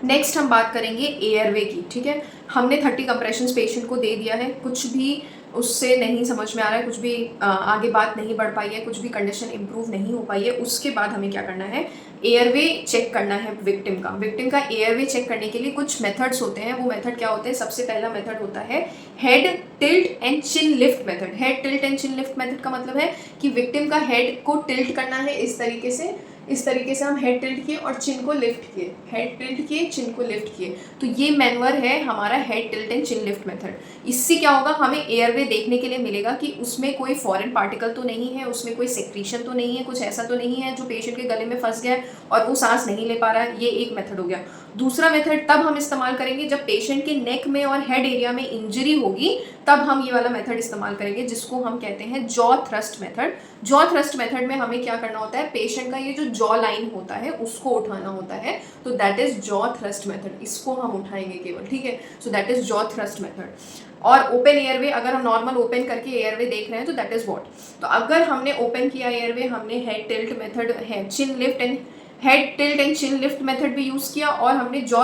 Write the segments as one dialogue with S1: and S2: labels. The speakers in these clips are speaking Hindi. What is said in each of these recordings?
S1: नेक्स्ट हम बात करेंगे एयरवे की। ठीक है, हमने 30 कंप्रेशंस पेशेंट को दे दिया है, कुछ भी उससे नहीं समझ में आ रहा है, कुछ भी आगे बात नहीं बढ़ पाई है, कुछ भी कंडीशन इंप्रूव नहीं हो पाई है। उसके बाद हमें क्या करना है, एयरवे चेक करना है विक्टिम का एयरवे चेक करने के लिए कुछ मेथड्स होते हैं। वो मेथड क्या होते हैं, सबसे पहला मेथड होता है head tilt and chin lift method. Head tilt and chin lift method का मतलब है कि विक्टिम का हेड को टिल्ट करना है इस तरीके से हम हेड टिल्ट किए और चिन को लिफ्ट किए, हेड टिल्ट किए, चिन को लिफ्ट किए। तो ये मैनवर है हमारा head tilt and chin lift method. इससे क्या होगा, हमें एयरवे देखने के लिए मिलेगा कि उसमें कोई फॉरेन पार्टिकल तो नहीं है, उसमें कोई सेक्रीशन तो नहीं है, कुछ ऐसा तो नहीं है जो पेशेंट के गले में फंस गया है और वो सांस नहीं ले पा रहा है। ये एक मेथड हो गया। दूसरा मेथड तब हम इस्तेमाल करेंगे जब पेशेंट के नेक में और हेड एरिया में इंजरी होगी, तब हम ये वाला मेथड इस्तेमाल करेंगे जिसको हम कहते हैं jaw thrust method. Jaw thrust method में हमें क्या करना होता है, पेशेंट का ये जो जॉ लाइन होता है उसको उठाना होता है, तो that is jaw thrust method. इसको हम उठाएंगे केवल, ठीक है। So that is jaw thrust method. और ओपन एयरवे, अगर हम नॉर्मल ओपन करके एयरवे देख रहे हैं तो दैट इज व्हाट। तो अगर हमने ओपन किया एयरवे, हमने हेड टिल्ट मेथड है, chin lift and head tilt and chin lift method भी यूज़ किया और हमने जॉ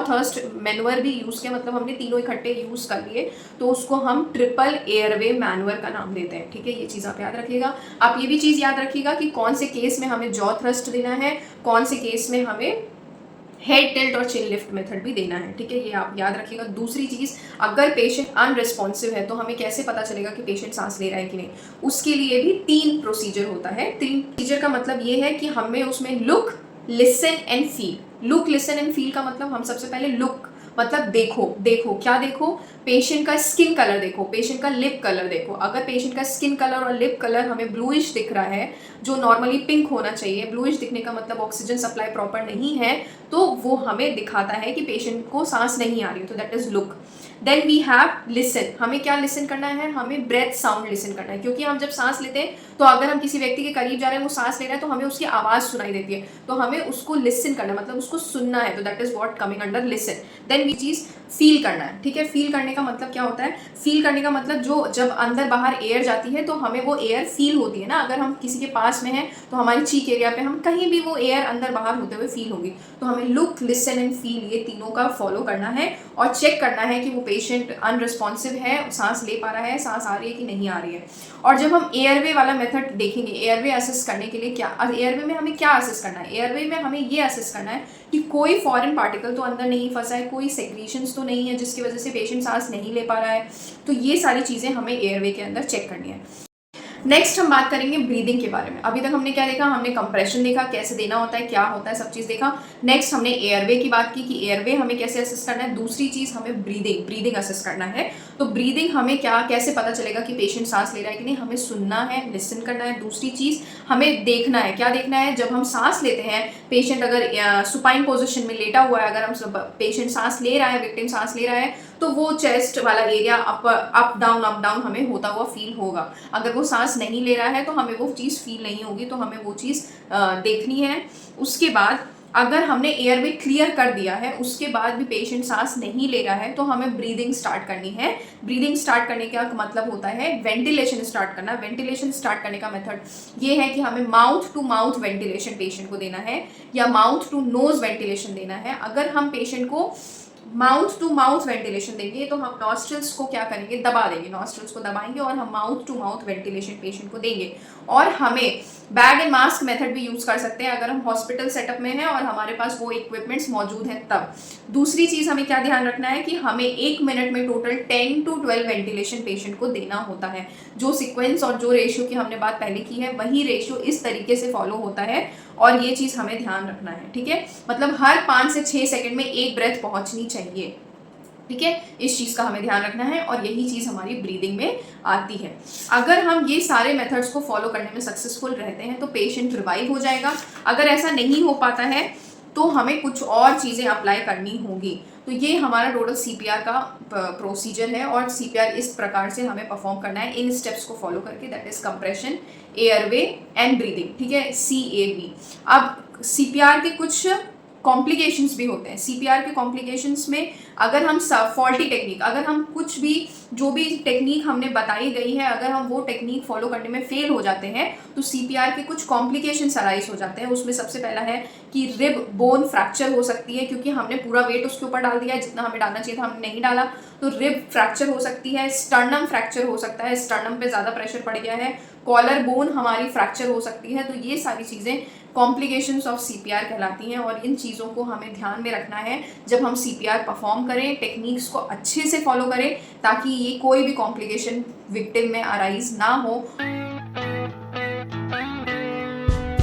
S1: थर्स्ट मैनुअर भी यूज़ किया, मतलब हमने तीनों इकट्ठे यूज़ कर लिए, तो उसको हम ट्रिपल एयरवे मैनुअर का नाम देते हैं। ठीक है, ये चीज़ आप याद रखिएगा। आप ये भी चीज़ याद रखिएगा कि कौन से केस में हमें जॉ थ्रस्ट देना है, कौन से केस में हमें हेड टिल्ट और चिन लिफ्ट मेथड भी देना है। ठीक है, ये आप याद रखिएगा। दूसरी चीज़, अगर पेशेंट अनरिस्पॉन्सिव है तो हमें कैसे पता चलेगा कि पेशेंट सांस ले रहा है कि नहीं, उसके लिए भी 3 प्रोसीजर होता है। 3 प्रोसीजर का मतलब ये है कि हमें उसमें look, listen and feel. Look, listen and feel का मतलब हम सबसे पहले लुक मतलब देखो क्या देखो, पेशेंट का स्किन कलर देखो, पेशेंट का लिप कलर देखो। अगर पेशेंट का स्किन कलर और लिप कलर हमें ब्लूइश दिख रहा है, जो नॉर्मली पिंक होना चाहिए, ब्लूइश दिखने का मतलब ऑक्सीजन सप्लाई प्रॉपर नहीं है, तो वो हमें दिखाता है कि पेशेंट को सांस नहीं आ रही है, तो that is look. Then we have listen. हमें क्या लिसन करना है, हमें ब्रेथ साउंड लिसन करना है, क्योंकि हम जब सांस लेते हैं तो अगर हम किसी व्यक्ति के करीब जा रहे हैं, वो सांस ले रहा है, तो हमें उसकी आवाज़ सुनाई देती है, तो हमें उसको लिसन करना है, मतलब उसको सुनना है, तो that is what coming under listen. Then we चीज़ फील करना है। ठीक है, फील करने का मतलब क्या होता है, फील करने का मतलब जो जब अंदर बाहर एयर जाती है तो हमें वो एयर फील होती है ना। अगर हम किसी के पास में हैं तो हमारी चीक एरिया पे हम कहीं भी वो एयर अंदर बाहर होते हुए फील होगी, तो हमें लुक, लिसन एंड फील, ये तीनों का फॉलो करना है और चेक करना है कि वो पेशेंट अनरिस्पॉन्सिव है, सांस ले पा रहा है, सांस आ रही है कि नहीं आ रही है। और जब हम एयरवे वाला मेथड देखेंगे, एयरवे असेस करने के लिए क्या, एयरवे में हमें क्या असेस करना है, एयरवे में हमें ये असेस करना है कि कोई फॉरेन पार्टिकल तो अंदर नहीं फंसा है, कोई सेक्रीशंस तो नहीं है जिसकी वजह से पेशेंट सांस नहीं ले पा रहा है। तो ये सारी चीज़ें हमें एयरवे के अंदर चेक करनी है। नेक्स्ट हम बात करेंगे ब्रीदिंग के बारे में। अभी तक हमने क्या देखा, हमने कंप्रेशन देखा, कैसे देना होता है, क्या होता है, सब चीज़ देखा। नेक्स्ट हमने एयरवे की बात की कि एयरवे हमें कैसे असेस करना है। दूसरी चीज़ हमें ब्रीदिंग असेस करना है। तो ब्रीदिंग हमें क्या, कैसे पता चलेगा कि पेशेंट सांस ले रहा है कि नहीं, हमें सुनना है, लिसन करना है। दूसरी चीज़ हमें देखना है, क्या देखना है, जब हम सांस लेते हैं, पेशेंट अगर सुपाइन पोजिशन में लेटा हुआ है, अगर हम पेशेंट सांस ले रहा है, विक्टिम सांस ले रहा है, तो वो चेस्ट वाला एरिया अप डाउन हमें होता हुआ फील होगा। अगर वो सांस नहीं ले रहा है तो हमें वो चीज़ फील नहीं होगी, तो हमें वो चीज़ देखनी है। उसके बाद अगर हमने एयरवे क्लियर कर दिया है, उसके बाद भी पेशेंट सांस नहीं ले रहा है, तो हमें ब्रीदिंग स्टार्ट करनी है। ब्रीदिंग स्टार्ट करने का मतलब होता है वेंटिलेशन स्टार्ट करना। वेंटिलेशन स्टार्ट करने का मेथड ये है कि हमें mouth to mouth ventilation patient को देना है या माउथ टू नोज वेंटिलेशन देना है। अगर हम पेशेंट को माउथ टू माउथ वेंटिलेशन देंगे तो हम नॉस्ट्रल्स को क्या करेंगे, दबा देंगे, नॉस्ट्रल्स को दबाएंगे और हम mouth to mouth ventilation patient को देंगे। और हमें बैग एंड मास्क मेथड भी यूज़ कर सकते हैं अगर हम हॉस्पिटल सेटअप में हैं और हमारे पास वो इक्विपमेंट्स मौजूद हैं तब। दूसरी चीज़ हमें क्या ध्यान रखना है कि हमें 1 मिनट में टोटल 10 to 12 वेंटिलेशन पेशेंट को देना होता है। जो सीक्वेंस और जो रेशियो की हमने बात पहले की है, वही रेशियो इस तरीके से फॉलो होता है और ये चीज़ हमें ध्यान रखना है। ठीक है, मतलब हर 5 से 6 सेकेंड में एक ब्रेथ पहुंचनी चाहिए। ठीक है, इस चीज़ का हमें ध्यान रखना है और यही चीज़ हमारी ब्रीदिंग में आती है। अगर हम ये सारे मेथड्स को फॉलो करने में सक्सेसफुल रहते हैं तो पेशेंट रिवाइव हो जाएगा। अगर ऐसा नहीं हो पाता है तो हमें कुछ और चीज़ें अप्लाई करनी होगी। तो ये हमारा टोटल सीपीआर का प्रोसीजर है और सीपीआर इस प्रकार से हमें परफॉर्म करना है इन स्टेप्स को फॉलो करके, that is compression, airway and breathing. ठीक है, CAB। अब सीपीआर के कुछ कॉम्प्लिकेशंस भी होते हैं। सीपीआर के कॉम्प्लिकेशंस में अगर हम फॉल्टी टेक्निक, अगर हम कुछ भी जो भी टेक्निक हमने बताई गई है अगर हम वो टेक्निक फॉलो करने में फेल हो जाते हैं तो सीपीआर के कुछ कॉम्प्लिकेशंस अराइज हो जाते हैं। उसमें सबसे पहला है कि रिब बोन फ्रैक्चर हो सकती है, क्योंकि हमने पूरा वेट उसके ऊपर डाल दिया है, जितना हमें डालना चाहिए था हमने नहीं डाला, तो रिब फ्रैक्चर हो सकती है। स्टर्नम फ्रैक्चर हो सकता है, स्टर्नम पे ज़्यादा प्रेशर पड़ गया है। कॉलर बोन हमारी फ्रैक्चर हो सकती है। तो ये सारी चीज़ें कॉम्प्लिकेशंस ऑफ सीपीआर कहलाती हैं और इन चीज़ों को हमें ध्यान में रखना है जब हम सीपीआर परफॉर्म करें, टेक्निक्स को अच्छे से फॉलो करें ताकि ये कोई भी कॉम्प्लिकेशन विक्टिम में अराइज ना हो।